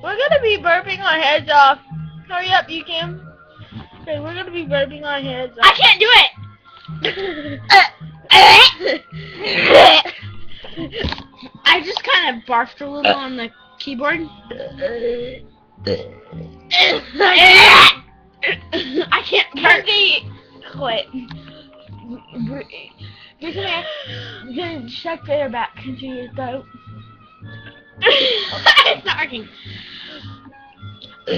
We're gonna be burping our heads off. Hurry up, you can. Okay, we're gonna be burping our heads off. I can't do it! I just kind of barfed a little on the keyboard. I can't burp. Quit. Come here. You're gonna suck the air back into your throat. It's not working. Go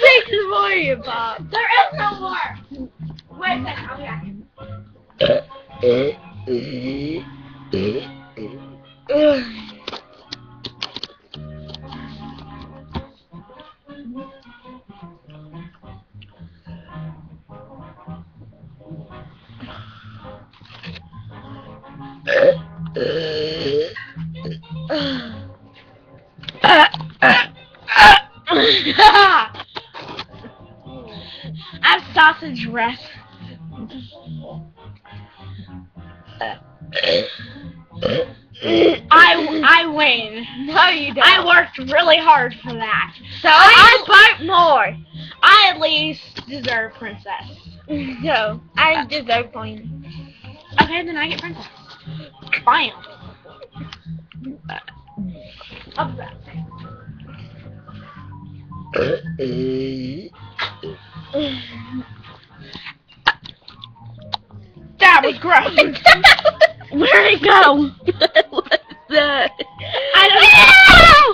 take some more, you Bob. There is no more. Wait a second, I'll be back. I'm sausage breath. I win. No, you don't. I worked really hard for that. So I burp more. I at least deserve princess. No, I deserve queen. Okay, then I get princess. Bam. Up that. That was gross. Where'd it go? What's that? I don't know.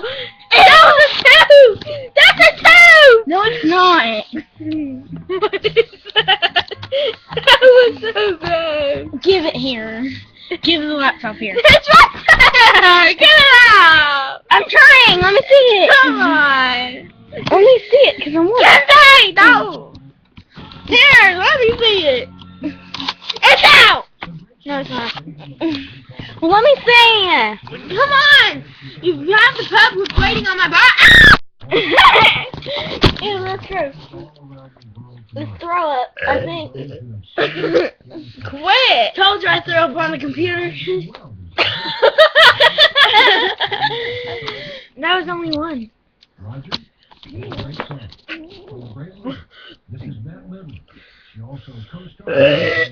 That's a 2! No, it's not. What is that? That was so bad. Give it here. Give the laptop here. It's right there! Get it out! I'm trying. Let me see it. Come on! Let me see it, because I'm Get it! No! Here, let me see it! It's out! No, it's not. Well, let me see. Come on! You have the public waiting on my butt. Ew, that's gross. Let's throw up, I think. Quit! Told you I threw up on the computer. That was only one. Roger. This is Matt Lindley. She also co-stars.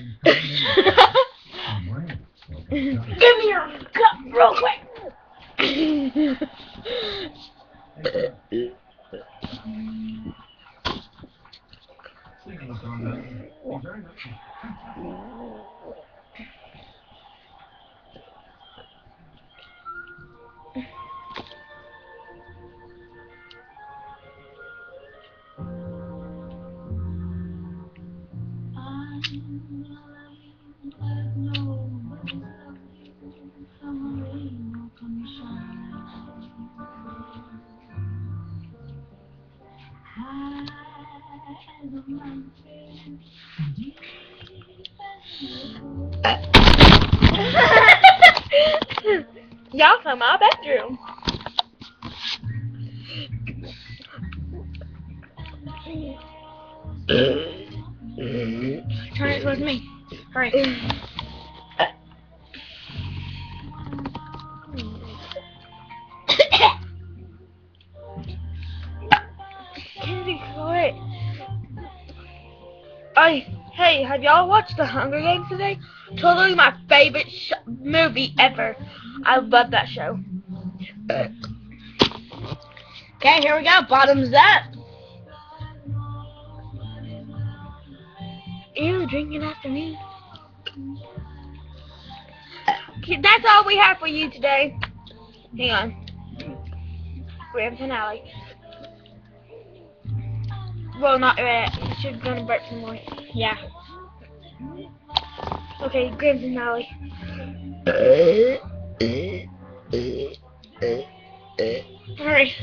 Give me your cup real quick. Y'all from my bedroom. Turn it towards me. Hurry. Kenzie, quit. Hey, have y'all watched The Hunger Games today? Totally my favorite movie ever. I love that show. Okay, here we go. Bottoms up. Ew, drinking after me. Okay, that's all we have for you today. Hang on. Grand finale. Well, not yet. She's gonna burp some more. Yeah. Okay, grand finale. Hurry.